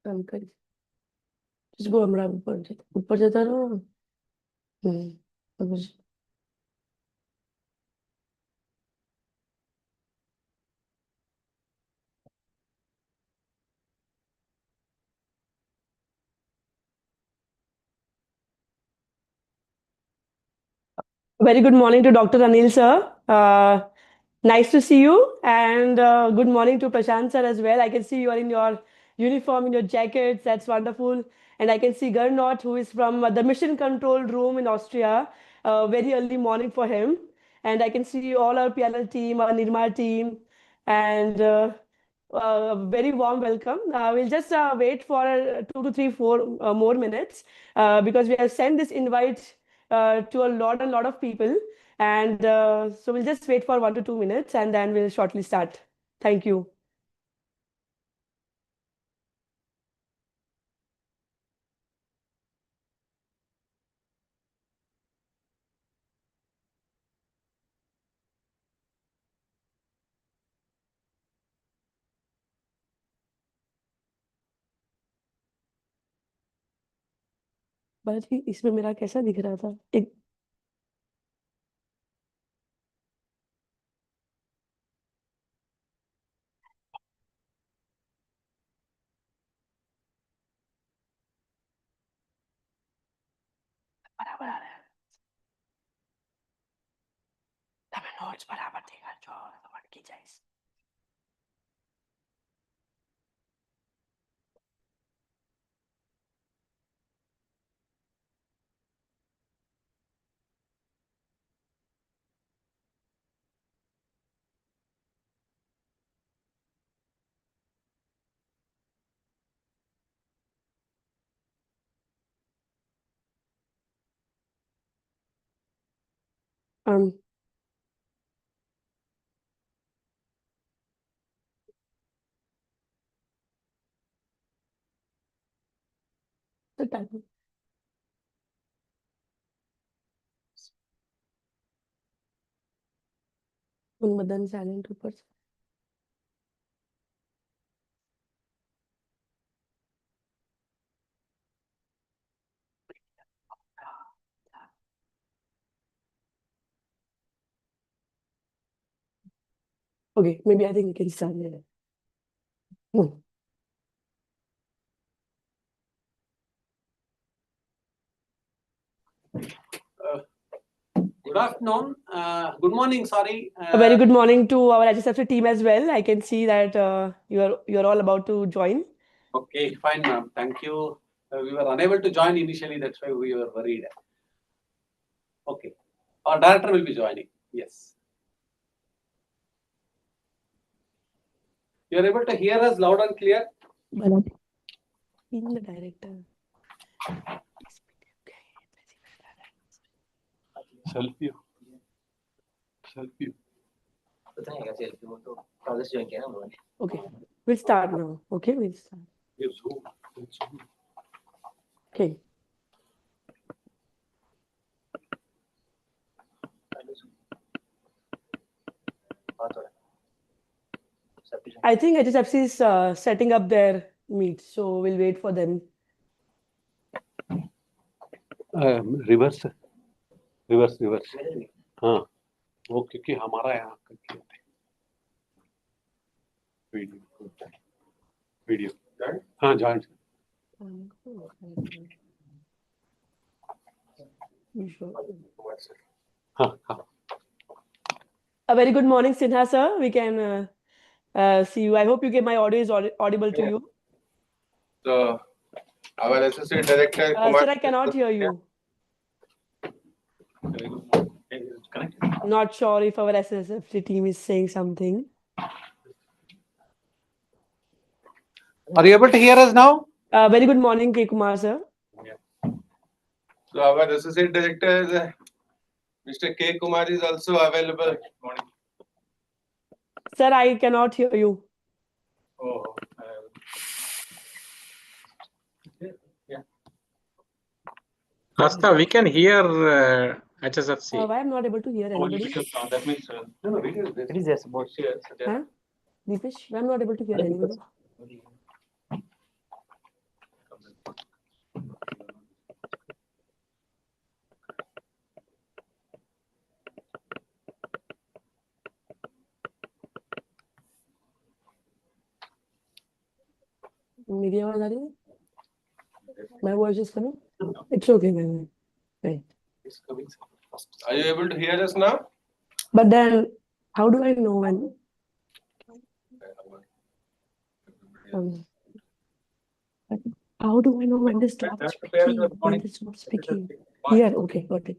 Uncle इसको हमरा ऊपर जाता रहो. अब very good morning to Dr. Anil sir. Nice to see you, and good morning to Prashant sir as well. I can see you are in your uniform, in your jackets. That's wonderful. And I can see Gernot, who is from the mission control room in Austria. Very early morning for him. And I can see all our PLL team, our Nirmal team, and very warm welcome. We'll just wait for 2 to 3, 4 more minutes because we have sent this invite to a lot of people. And so we'll just wait for 1 to 2 minutes and then we'll shortly start. Thank you. बस इसमें मेरा कैसा दिख रहा था एक बराबर आ रहा है તમે નોટ્સ બરાબર દેખા છો તો અટકી જાય um the time उन बदन silent ऊपर से okay, maybe I think we can start there. Good afternoon. Good morning. Sorry. A very good morning to our HSFC team as well. I can see that you're all about to join. Okay, fine, ma'am. Thank you. We were unable to join initially. That's why we were worried. Okay. Our director will be joining. Yes. You are able to hear us loud and clear? In the director. Selfie. Selfie. Okay, we'll start now. Okay, we'll start. Yes. Okay. I think HSFC is setting up their meet, so we'll wait for them. Reverse. हाँ. वो क्योंकि हमारा यहाँ video हाँ joint हाँ. A very good morning, Sinha sir. We can see you. I hope you get my audio is audible to you. So, our associate director, Sir, I cannot hear you. Not sure if our SSFC team is saying something. Are you able to hear us now? Very good morning, K. Kumar sir. So, our associate director, Mr. K. Kumar, is also available. Good morning. Sir, I cannot hear you. Oh, yeah. Rasta, we can hear HSFC. Why I'm not able to hear anybody? That means no, it is It is just about Huh? Deepesh, I'm not able to hear anyone. मेरी आवाज आ रही है? My voice is coming? It's okay, man. Right. It's coming first. Are you able to hear us now? But then, how do I know when? Um, how do I know when they stop speaking? When they stop speaking? Here, okay, got it.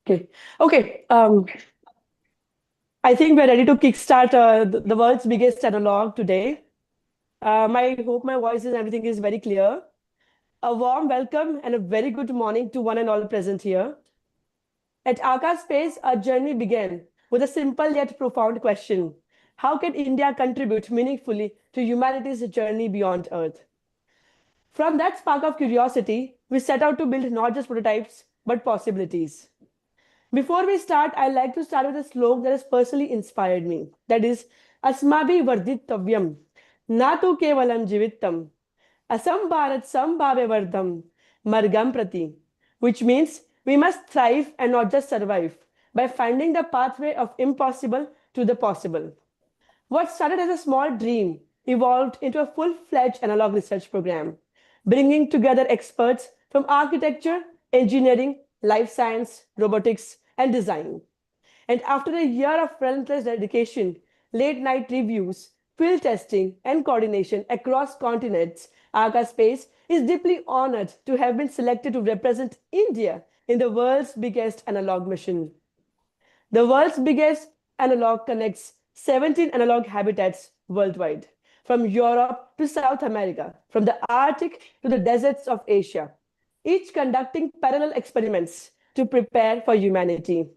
Okay, okay. I think we're ready to kickstart the world's biggest analog today. I hope my voice and everything is very clear. A warm welcome and a very good morning to one and all present here. At Aaka Space, our journey began with a simple yet profound question. How can India contribute meaningfully to humanity's journey beyond Earth? From that spark of curiosity, we set out to build not just prototypes, but possibilities. Before we start, I'd like to start with a slogan that has personally inspired me. That is, Asmabi Varditavyam, Natu Kevalam Jivittam, Asam Bharat Sambhave Vardham, Margam Prati, which means we must thrive and not just survive by finding the pathway of impossible to the possible. What started as a small dream evolved into a full-fledged analog research program, bringing together experts from architecture, engineering, life science, robotics, and design. And after a year of relentless dedication, late night reviews, field testing, and coordination across continents, Aaka Space is deeply honored to have been selected to represent India in the world's biggest analog mission. The world's biggest analog connects 17 analog habitats worldwide, from Europe to South America, from the Arctic to the deserts of Asia, each conducting parallel experiments to prepare for humanity.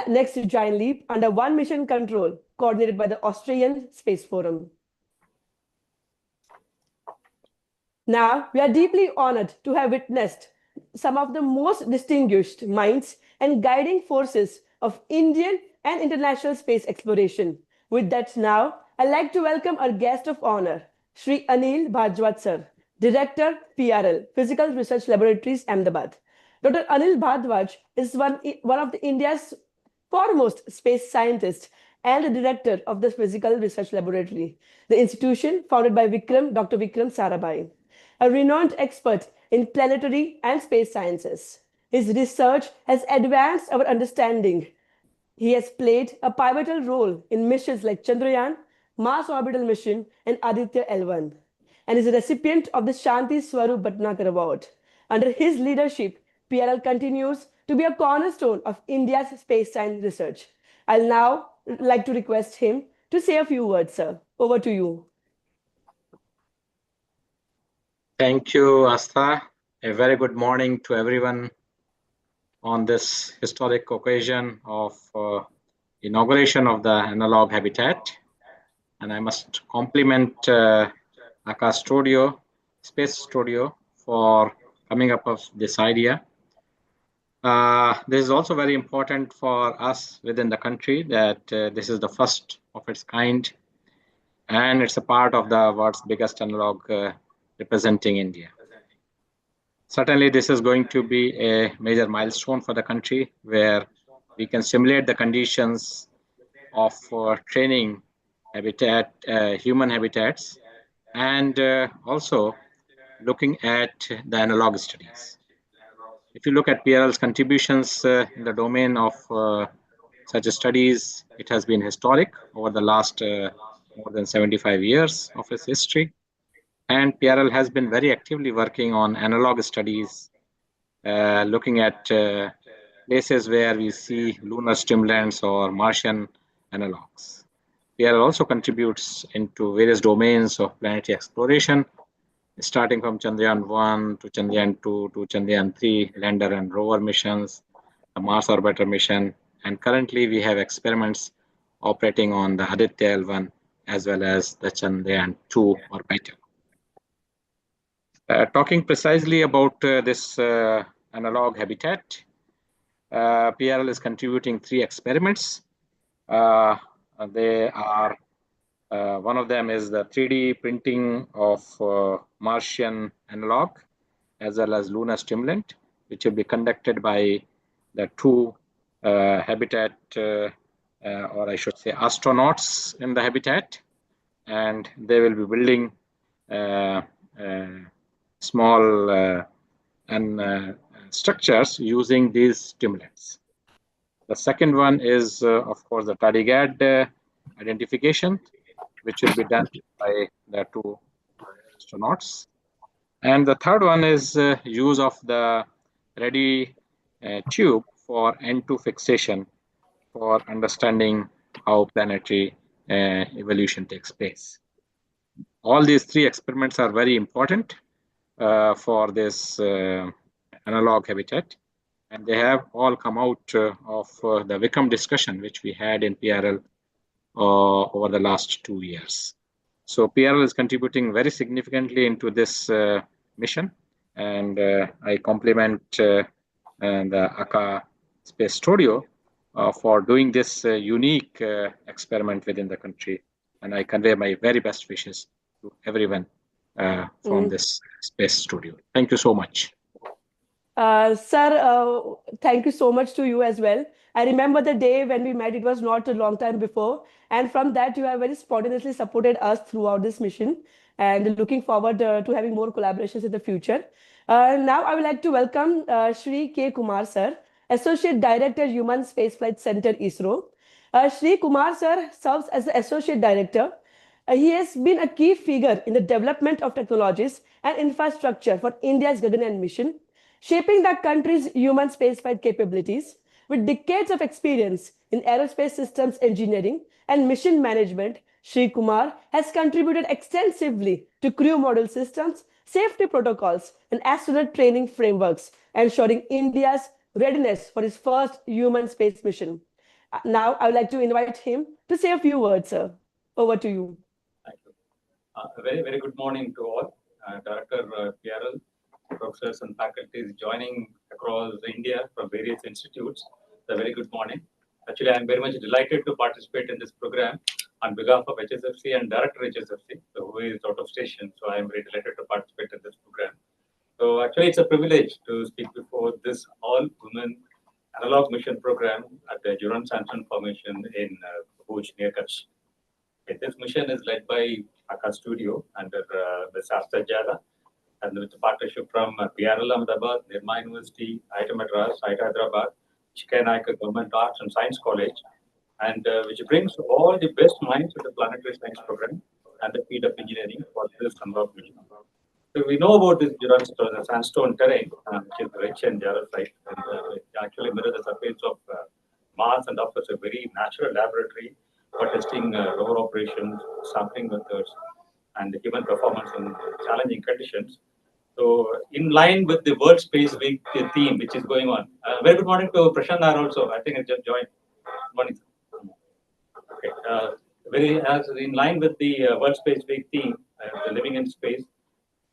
Next giant leap under one mission control, coordinated by the Australian Space Forum. Now, we are deeply honored to have witnessed some of the most distinguished minds and guiding forces of Indian and international space exploration. With that now, I'd like to welcome our guest of honor, Sri Anil Bhardwaj sir, Director, PRL, Physical Research Laboratories, Ahmedabad. Dr. Anil Bhardwaj is one of India's foremost space scientists and the director of the Physical Research Laboratory, the institution founded by Dr. Vikram Sarabhai, a renowned expert in planetary and space sciences. His research has advanced our understanding. He has played a pivotal role in missions like Chandrayaan, Mars Orbital Mission, and Aditya L1, and is a recipient of the Shanti Swarup Bhatnagar Award. Under his leadership, PRL continues to be a cornerstone of India's space science research. I'll now like to request him to say a few words, sir. Over to you. Thank you, Astha. A very good morning to everyone on this historic occasion of inauguration of the analog habitat. And I must compliment Aaka Space Studio, for coming up with this idea. This is also very important for us within the country that this is the first of its kind, and it's a part of the world's biggest analog representing India. Certainly, this is going to be a major milestone for the country, where we can simulate the conditions of training human habitats, and also looking at the analog studies. If you look at PRL's contributions in the domain of such studies, it has been historic over the last more than 75 years of its history. And PRL has been very actively working on analog studies, looking at places where we see lunar stimulants or Martian analogs. PRL also contributes into various domains of planetary exploration, starting from Chandrayaan 1 to Chandrayaan 2 to Chandrayaan 3, lander and rover missions, the Mars orbiter mission, and currently we have experiments operating on the Aditya L1 as well as the Chandrayaan 2 orbiter. Talking precisely about this analog habitat, PRL is contributing 3 experiments. they are one of them is the 3D printing of Martian analog as well as lunar stimulant, which will be conducted by the two habitat, or I should say astronauts in the habitat, and they will be building small and structures using these stimulants. The second one is, of course, the tardigrade identification, which will be done by the two astronauts. And the third one is use of the ready tube for N2 fixation for understanding how planetary evolution takes place. All these three experiments are very important for this analog habitat, and they have all come out of the Vikram discussion which we had in PRL over the last 2 years. So PRL is contributing very significantly into this mission, and I compliment the Aaka Space Studio for doing this unique experiment within the country, and I convey my very best wishes to everyone from this space studio. Thank you so much. Sir, thank you so much to you as well. I remember the day when we met, it was not a long time before. And from that, you have very spontaneously supported us throughout this mission. And looking forward to having more collaborations in the future. Now, I would like to welcome Shri K. Kumar, sir, Associate Director, Human Spaceflight Center, ISRO. Shri Kumar, sir, serves as the Associate Director. He has been a key figure in the development of technologies and infrastructure for India's Gaganyaan mission, shaping the country's human spaceflight capabilities. With decades of experience in aerospace systems engineering and mission management, Shri Kumar has contributed extensively to crew model systems, safety protocols, and astronaut training frameworks, ensuring India's readiness for its first human space mission. Now, I would like to invite him to say a few words, sir. Over to you. Thank you. A very, very good morning to all. Director PRL, professors and faculty joining across India from various institutes. A very good morning. Actually, I am very much delighted to participate in this program on behalf of HSFC and Director HSFC, who is out of station. So I am very delighted to participate in this program. So actually, it's a privilege to speak before this all-women analog mission program at the Juran Sanson Formation in Bhuj, near Kutch. This mission is led by Aaka Studio under Ms. Asta Jada, and with a partnership from PRL Ahmedabad, Nirma University, IIT Madras, IIT Hyderabad, Chikainaika Government Arts and Science College, and which brings all the best minds of the planetary science program and the field of engineering for this analog mission. So we know about this Juran sandstone terrain, which is rich in jarosite, and it actually mirrors the surface of Mars and offers a very natural laboratory for testing rover operations, sampling methods, and human performance in challenging conditions. So, in line with the World Space Week theme, which is going on. Very good morning to Prashant Nair also. I think I just joined. Morning. Okay. As in line with the World Space Week theme, the living in space.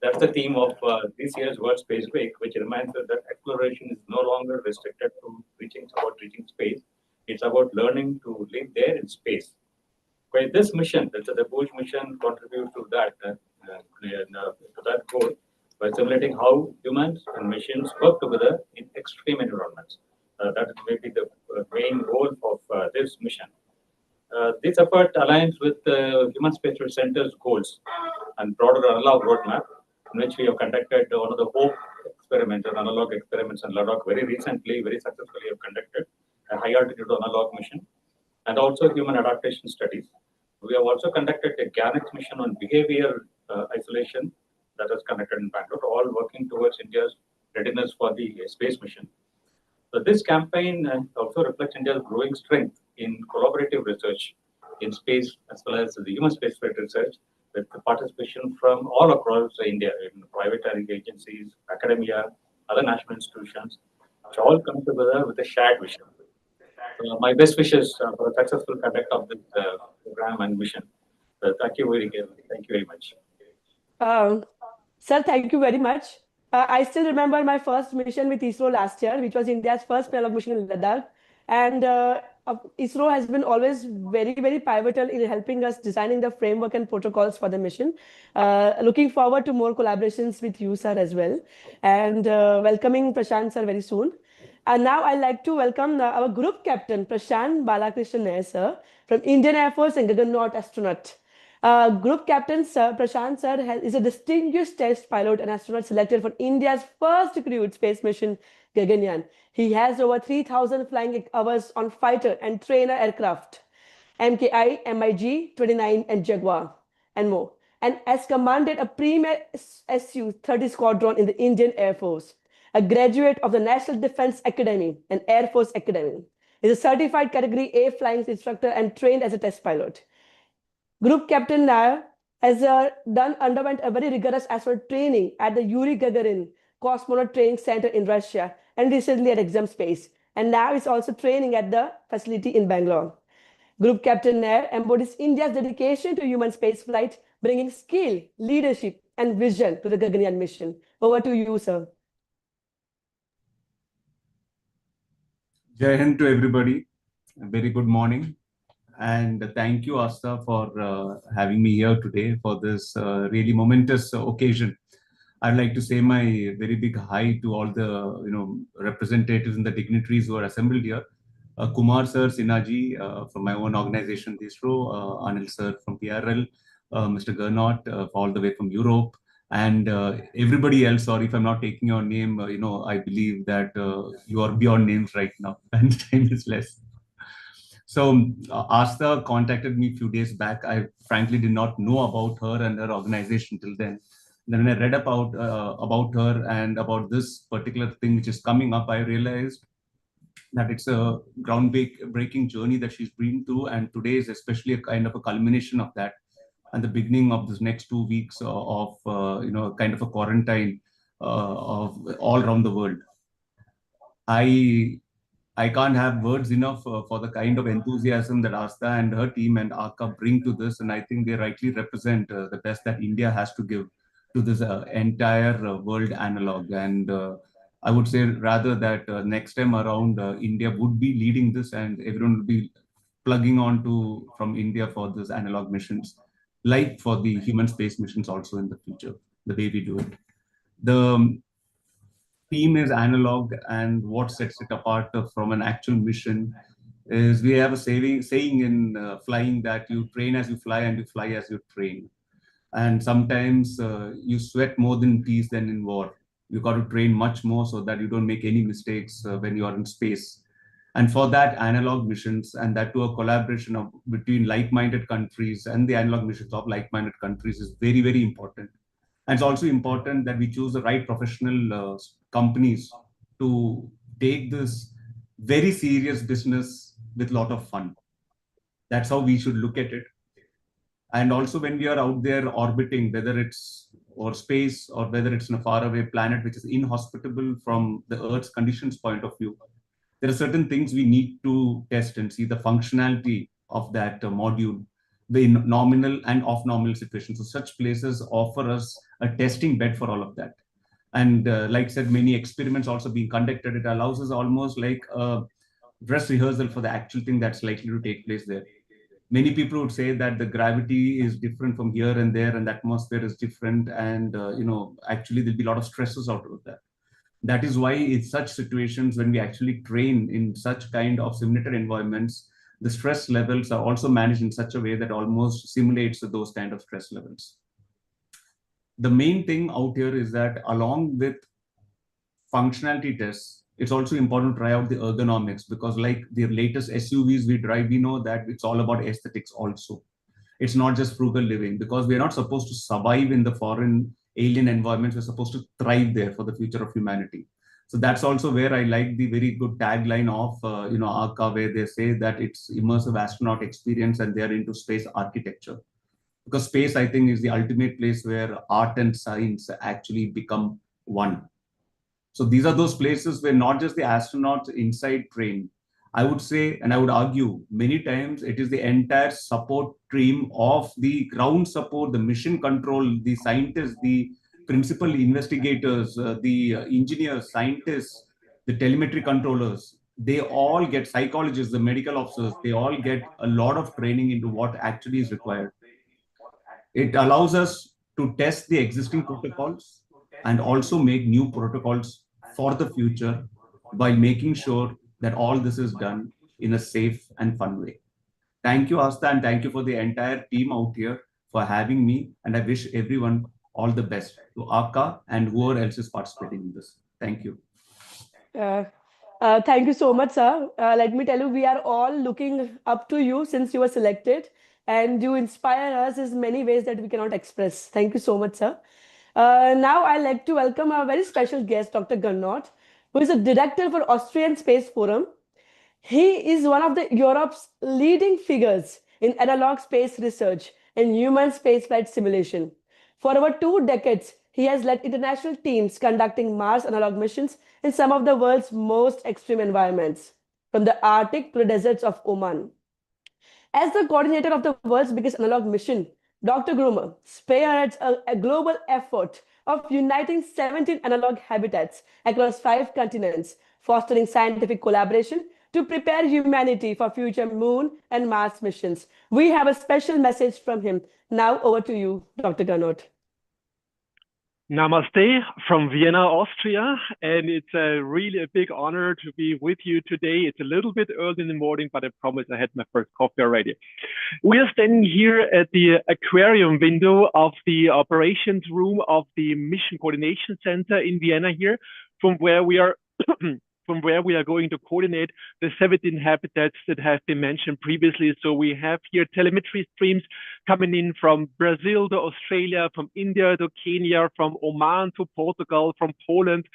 That's the theme of this year's World Space Week, which reminds us that exploration is no longer restricted to reaching space. It's about learning to live there in space. Okay, this mission, that's the Bhuj mission, contributes to that goal by simulating how humans and machines work together in extreme environments. That may be the main goal of this mission. This effort aligns with the Human Space Research Center's goals and broader analog roadmap, in which we have conducted one of the HOPE experiments, or analog experiments in Ladakh very recently, very successfully have conducted a high altitude analog mission, and also human adaptation studies. We have also conducted a GANX mission on behavior isolation that was conducted in Bangalore, all working towards India's readiness for the space mission. So this campaign also reflects India's growing strength in collaborative research in space, as well as the human spaceflight research, with the participation from all across India, in private agencies, academia, other national institutions, which all come together with a shared vision. My best wishes for a successful conduct of this program and mission. Thank you very much. Sir, thank you very much. I still remember my first mission with ISRO last year, which was India's first analog mission in Ladakh. And ISRO has been always very, very pivotal in helping us designing the framework and protocols for the mission. Looking forward to more collaborations with you, sir, as well. And welcoming Prashant, sir, very soon. And now I'd like to welcome our group captain, Prashant Balakrishnan Nair, sir, from Indian Air Force and Gaganaut astronaut. Group Captain Sir Prashant Sir is a distinguished test pilot and astronaut selected for India's first crewed space mission, Gaganyaan. He has over 3,000 flying hours on fighter and trainer aircraft, MKI, MiG-29, and Jaguar, and more, and has commanded a premier Su-30 squadron in the Indian Air Force. A graduate of the National Defense Academy and Air Force Academy. He is a certified Category A flying instructor and trained as a test pilot. Group Captain Nair has underwent a very rigorous astronaut training at the Yuri Gagarin Cosmonaut Training Center in Russia and recently at Exam Space. And now is also training at the facility in Bangalore. Group Captain Nair embodies India's dedication to human spaceflight, bringing skill, leadership, and vision to the Gaganyaan mission. Over to you, sir. Jai Hind to everybody. A very good morning. And thank you, Asta, for having me here today for this really momentous occasion. I'd like to say my very big hi to all the representatives and the dignitaries who are assembled here. Kumar sir, Sinaji from my own organization, ISRO, Anil sir from PRL, Mr. Gernot all the way from Europe, and everybody else. Sorry if I'm not taking your name. I believe that you are beyond names right now, and time is less. So Asta contacted me a few days back. I frankly did not know about her and her organization till then. Then when I read about her and about this particular thing which is coming up, I realized that it's a groundbreaking journey that she's been through, and today is especially a kind of a culmination of that, and the beginning of this next 2 weeks of kind of a quarantine of all around the world. I can't have words enough for the kind of enthusiasm that Asta and her team and Aaka bring to this, and I think they rightly represent the best that India has to give to this entire world analog. And I would say rather that next time around, India would be leading this, and everyone will be plugging on to from India for this analog missions, like for the human space missions also in the future, the way we do it. The theme is analog, and what sets it apart from an actual mission is we have a saying in flying that you train as you fly and you fly as you train. And sometimes you sweat more in peace than in war. You got to train much more so that you don't make any mistakes when you are in space. And for that, analog missions, and that to a collaboration between like-minded countries and the analog missions of like-minded countries is very, very important. And it's also important that we choose the right professional companies to take this very serious business with a lot of fun. That's how we should look at it. And also when we are out there orbiting, whether it's or space or whether it's in a faraway planet which is inhospitable from the Earth's conditions point of view, there are certain things we need to test and see the functionality of that module, the nominal and off-nominal situations. So such places offer us a testing bed for all of that. And like I said, many experiments also being conducted. It allows us almost like a dress rehearsal for the actual thing that's likely to take place there. Many people would say that the gravity is different from here and there, and the atmosphere is different. And, actually there'll be a lot of stresses out of that. That is why in such situations, when we actually train in such kind of simulated environments, the stress levels are also managed in such a way that almost simulates those kind of stress levels. The main thing out here is that along with functionality tests, it's also important to try out the ergonomics, because like the latest SUVs we drive, we know that it's all about aesthetics also. It's not just frugal living, because we're not supposed to survive in the foreign alien environments. We're supposed to thrive there for the future of humanity. So that's also where I like the very good tagline of Aaka, where they say that it's immersive astronaut experience and they're into space architecture. Because space, I think, is the ultimate place where art and science actually become one. So these are those places where not just the astronauts inside train. I would say, and I would argue many times, it is the entire support team of the ground support, the mission control, the scientists, the principal investigators, the engineers, scientists, the telemetry controllers, they all get psychologists, the medical officers, they all get a lot of training into what actually is required. It allows us to test the existing protocols and also make new protocols for the future by making sure that all this is done in a safe and fun way. Thank you, Asta, and thank you for the entire team out here for having me. And I wish everyone all the best, to Aaka and whoever else is participating in this. Thank you. Thank you so much, sir. Let me tell you, we are all looking up to you since you were selected, and you inspire us in many ways that we cannot express. Thank you so much, sir. Now, I'd like to welcome our very special guest, Dr. Gernot, who is a director for Austrian Space Forum. He is one of the Europe's leading figures in analog space research and human spaceflight simulation. For over 2 decades, he has led international teams conducting Mars analog missions in some of the world's most extreme environments, from the Arctic to the deserts of Oman. As the coordinator of the world's biggest analog mission, Dr. Grumer spearheads a global effort of uniting 17 analog habitats across 5 continents, fostering scientific collaboration to prepare humanity for future Moon and Mars missions. We have a special message from him. Now over to you, Dr. Gernot. Namaste from Vienna, Austria, and it's really a big honor to be with you today. It's a little bit early in the morning, but I promise I had my first coffee already. We are standing here at the aquarium window of the operations room of the Mission Coordination Center in Vienna here, from where we are going to coordinate the 17 habitats that have been mentioned previously. So we have here telemetry streams coming in from Brazil to Australia, from India to Kenya, from Oman to Portugal, from Poland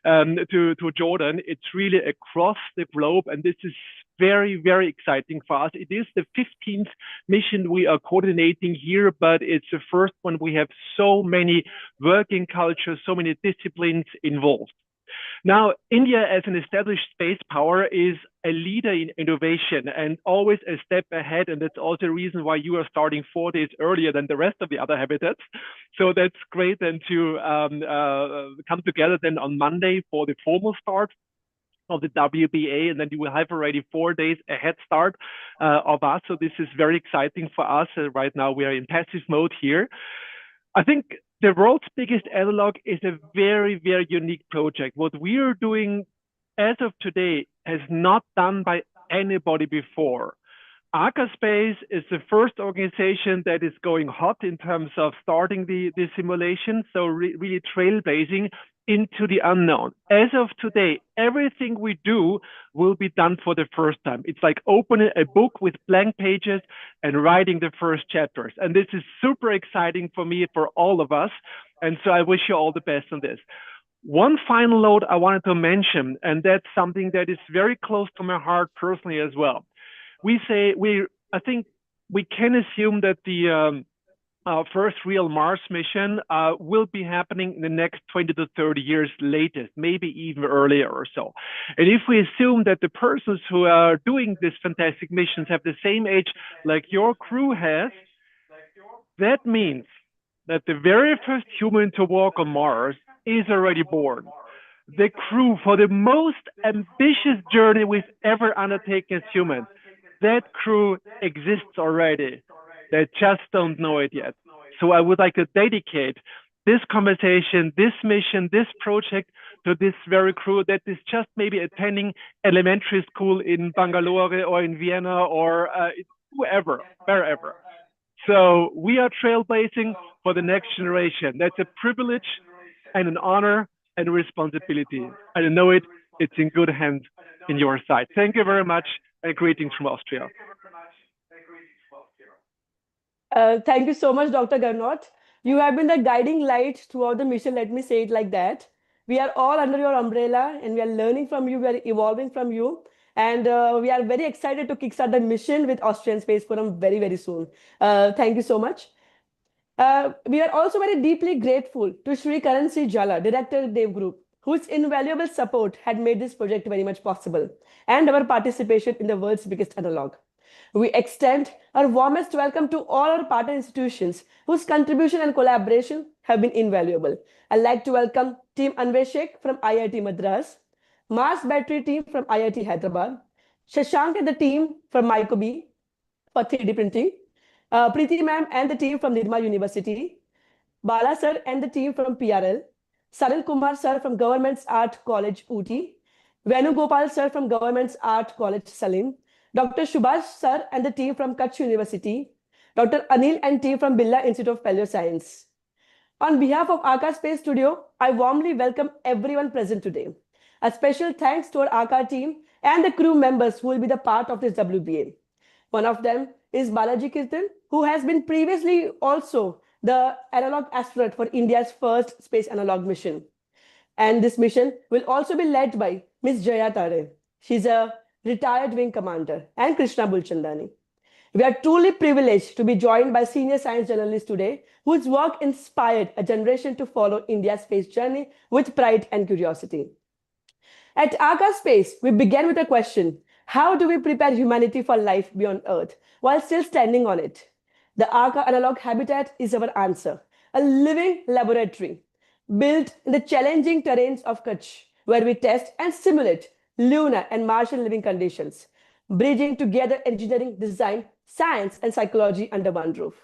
to Jordan. It's really across the globe, and this is very, very exciting for us. It is the 15th mission we are coordinating here, but it's the first one we have so many working cultures, so many disciplines involved. Now, India as an established space power is a leader in innovation and always a step ahead. And that's also the reason why you are starting 4 days earlier than the rest of the other habitats. So that's great then to come together then on Monday for the formal start of the WBA, and then you will have already 4 days a head start of us. So this is very exciting for us. Right now we are in passive mode here. I think the world's biggest analog is a very, very unique project. What we are doing as of today has not done by anybody before. Aaka Space is the first organization that is going hot in terms of starting the simulation, so really trailblazing into the unknown. As of today, everything we do will be done for the first time. It's like opening a book with blank pages and writing the first chapters. And this is super exciting for me, for all of us. And so I wish you all the best on this. One final note I wanted to mention, and that's something that is very close to my heart personally as well. I think we can assume that the first real Mars mission will be happening in the next 20 to 30 years latest, maybe even earlier or so. And if we assume that the persons who are doing these fantastic missions have the same age like your crew has, that means that the very first human to walk on Mars is already born. The crew for the most ambitious journey we've ever undertaken as humans, that crew exists already. They just don't know it yet. So I would like to dedicate this conversation, this mission, this project to this very crew that is just maybe attending elementary school in Bangalore or in Vienna or whoever, wherever. So we are trailblazing for the next generation. That's a privilege and an honor and a responsibility. I know it's in good hands in your side. Thank you very much, and greetings from Austria. Thank you so much, Dr. Gernot. You have been the guiding light throughout the mission, let me say it like that. We are all under your umbrella, and we are learning from you, we are evolving from you. And we are very excited to kickstart the mission with Austrian Space Forum very, very soon. Thank you so much. We are also very deeply grateful to Shri Karan Jala, Director Dev Group, whose invaluable support had made this project very much possible, and our participation in the world's biggest analog. We extend our warmest welcome to all our partner institutions whose contribution and collaboration have been invaluable. I'd like to welcome Team Anveshek from IIT Madras, Mars battery team from IIT Hyderabad, Shashank and the team from Mycobi for 3D printing, Preeti ma'am and the team from Nirma University, Bala sir and the team from PRL, Sanil Kumar sir from Government's Art College Ooty, Venu Gopal sir from Government's Art College Salim, Dr. Subhash sir and the team from Kutch University, Dr. Anil and team from Birla Institute of Paleoscience. On behalf of Aaka Space Studio, I warmly welcome everyone present today. A special thanks to our Aaka team and the crew members who will be the part of this WBA. One of them is Balaji Kirtan, who has been previously also the analog astronaut for India's first space analog mission. And this mission will also be led by Ms. Jaya Tare. She's a retired wing commander, and Krishna Bulchandani. We are truly privileged to be joined by senior science journalists today, whose work inspired a generation to follow India's space journey with pride and curiosity. At Aaka Space, we began with a question: how do we prepare humanity for life beyond Earth while still standing on it? The Aaka analog habitat is our answer, a living laboratory built in the challenging terrains of Kutch, where we test and simulate lunar and Martian living conditions, bridging together engineering, design, science, and psychology under one roof.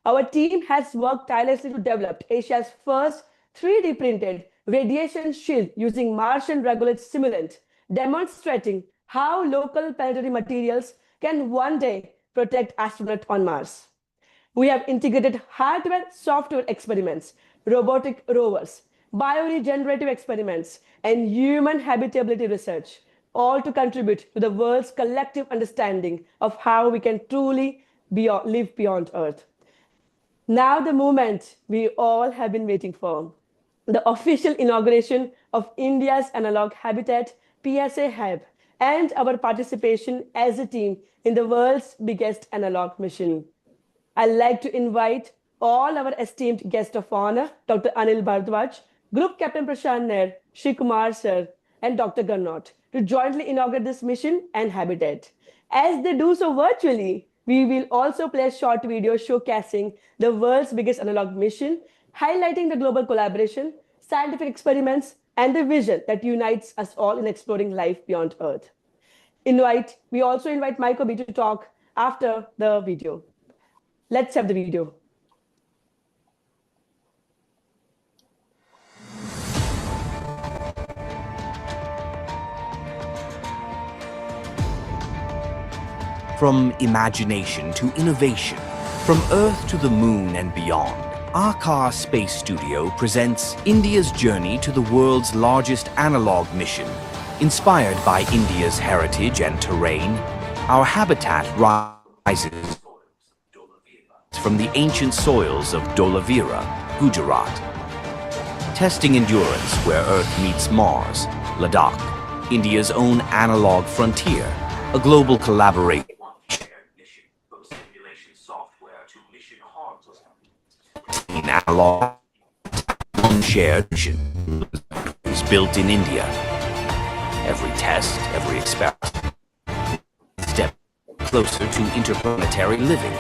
Our team has worked tirelessly to develop Asia's first 3D printed radiation shield using Martian regolith simulant, demonstrating how local planetary materials can one day protect astronauts on Mars. We have integrated hardware, software experiments, robotic rovers, bioregenerative experiments, and human habitability research, all to contribute to the world's collective understanding of how we can truly live beyond Earth. Now the moment we all have been waiting for, the official inauguration of India's analog habitat, PSA Hub, and our participation as a team in the world's biggest analog mission. I'd like to invite all our esteemed guests of honor, Dr. Anil Bharadwaj, Group Captain Prashant Nair, Shri Kumar Sir, and Dr. Garnot, to jointly inaugurate this mission and habitat. As they do so virtually, we will also play a short video showcasing the world's biggest analog mission, highlighting the global collaboration, scientific experiments, and the vision that unites us all in exploring life beyond Earth. We also invite Mycobi to talk after the video. Let's have the video. From imagination to innovation, from Earth to the Moon and beyond, Aaka Space Studio presents India's journey to the world's largest analog mission. Inspired by India's heritage and terrain, our habitat rises from the ancient soils of Dholavira, Gujarat. Testing endurance where Earth meets Mars, Ladakh, India's own analog frontier, a global collaboration. In analog, one shared vision is built in India. Every test, every experiment, step closer to interplanetary living.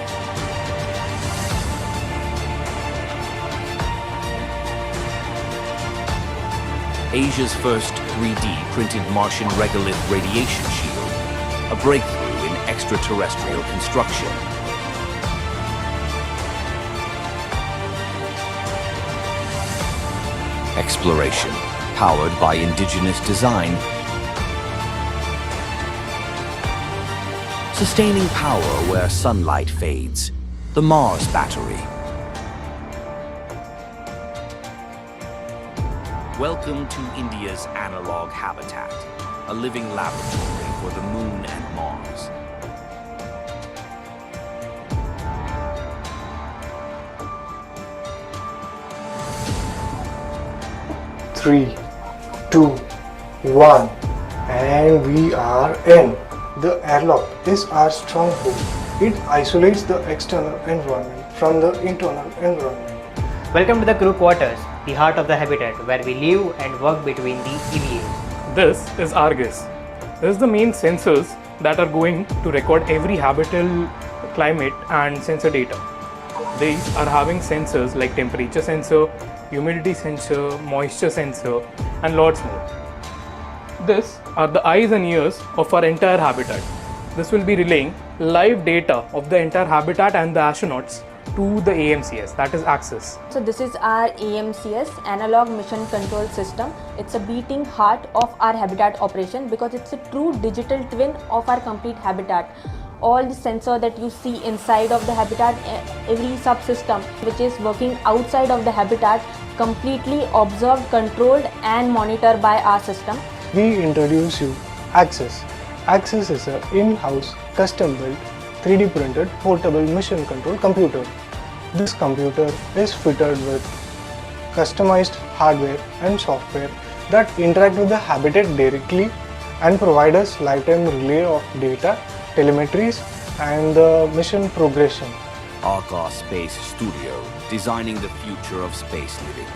Asia's first 3D printed Martian regolith radiation shield, a breakthrough in extraterrestrial construction. Exploration, powered by indigenous design. Sustaining power where sunlight fades. The Mars battery. Welcome to India's analog habitat, a living laboratory for the Moon and Mars. Three, two, one, and we are in. The airlock is our stronghold. It isolates the external environment from the internal environment. Welcome to the crew quarters, the heart of the habitat, where we live and work between the EVAs. This is Argus. This is the main sensors that are going to record every habitable climate and sensor data. These are having sensors like temperature sensor, humidity sensor, moisture sensor, and lots more. This are the eyes and ears of our entire habitat. This will be relaying live data of the entire habitat and the astronauts to the AMCS, that is Axis. So this is our AMCS, Analog Mission Control System. It's a beating heart of our habitat operation because it's a true digital twin of our complete habitat. All the sensor that you see inside of the habitat, every subsystem which is working outside of the habitat, completely observed, controlled and monitored by our system. We introduce you Axis. Axis is an in-house, custom-built, 3D printed portable mission control computer. This computer is fitted with customized hardware and software that interact with the habitat directly and provide us lifetime relay of data, telemetries and the mission progression. Aaka Space Studio, designing the future of space living.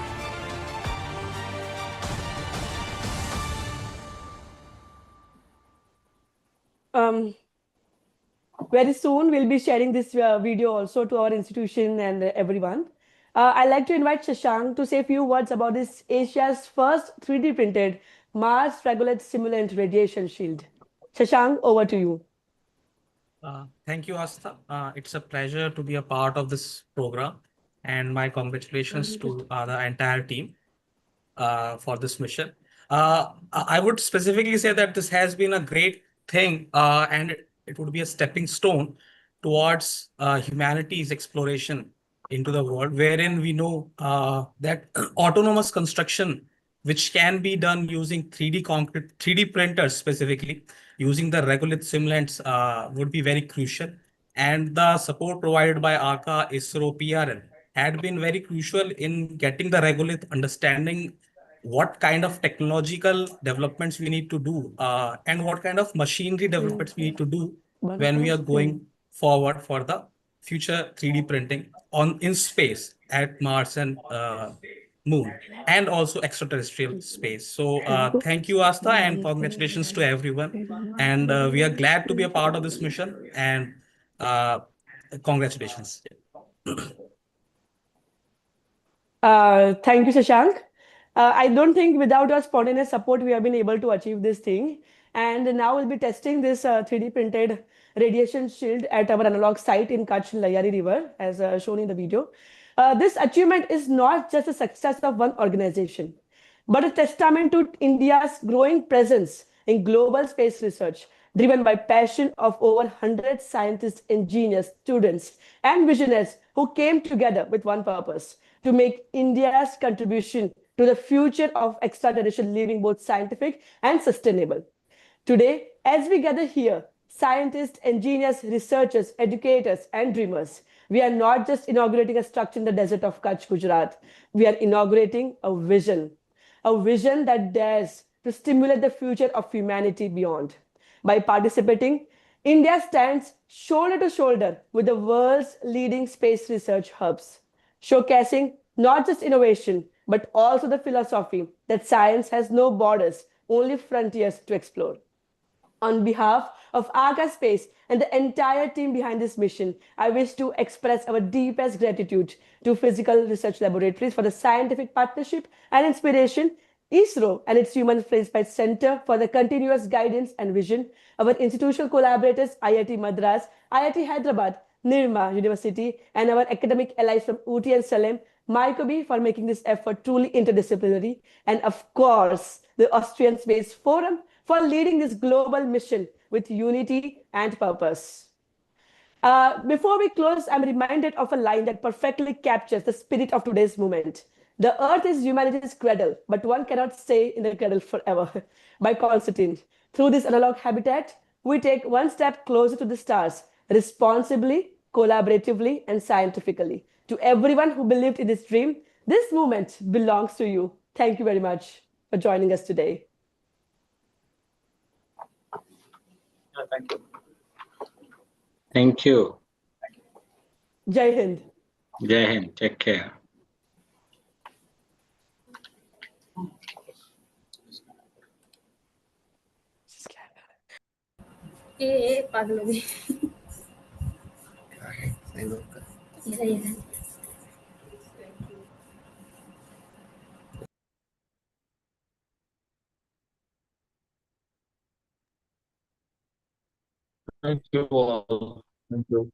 Very soon, we'll be sharing this video also to our institution and everyone. I'd like to invite Shashank to say a few words about this Asia's first 3D printed Mars regolith simulant radiation shield. Shashank, over to you. Thank you, Astha. It's a pleasure to be a part of this program, and my congratulations to the entire team for this mission. I would specifically say that this has been a great thing, and it would be a stepping stone towards humanity's exploration into the world, wherein we know that autonomous construction, which can be done using 3D concrete, 3D printers specifically, using the regolith simulants would be very crucial. And the support provided by Aaka, ISRO, PRL had been very crucial in getting the regolith, understanding what kind of technological developments we need to do and what kind of machinery developments we need to do when we are going forward for the future 3D printing in space at Mars and Moon, and also extraterrestrial space. So thank you, Astha, and congratulations to everyone. And we are glad to be a part of this mission, and congratulations. Thank you, Shashank. I don't think without your spontaneous support, we have been able to achieve this thing. And now we'll be testing this 3D printed radiation shield at our analog site in Kutch Layari River, as shown in the video. This achievement is not just a success of one organization, but a testament to India's growing presence in global space research, driven by passion of over 100 scientists, engineers, students, and visionaries who came together with one purpose: to make India's contribution to the future of extraterrestrial living both scientific and sustainable. Today, as we gather here, scientists, engineers, researchers, educators, and dreamers, we are not just inaugurating a structure in the desert of Kutch, Gujarat. We are inaugurating a vision that dares to stimulate the future of humanity beyond. By participating, India stands shoulder to shoulder with the world's leading space research hubs, showcasing not just innovation, but also the philosophy that science has no borders, only frontiers to explore. On behalf of Aaka Space and the entire team behind this mission, I wish to express our deepest gratitude to Physical Research Laboratories for the scientific partnership and inspiration, ISRO and its Human Spaceflight Center for the continuous guidance and vision, our institutional collaborators IIT Madras, IIT Hyderabad, Nirma University, and our academic allies from UT and Salem, Mycobi, for making this effort truly interdisciplinary, and of course, the Austrian Space Forum for leading this global mission with unity and purpose. Before we close, I'm reminded of a line that perfectly captures the spirit of today's moment. The earth is humanity's cradle, but one cannot stay in the cradle forever. By Constantine. Through this analog habitat, we take one step closer to the stars, responsibly, collaboratively, and scientifically. To everyone who believed in this dream, this moment belongs to you. Thank you very much for joining us today. Thank you. Thank you. Jai Hind. Jai Hind. Take care. पागल हो गई Thank you all. Thank you.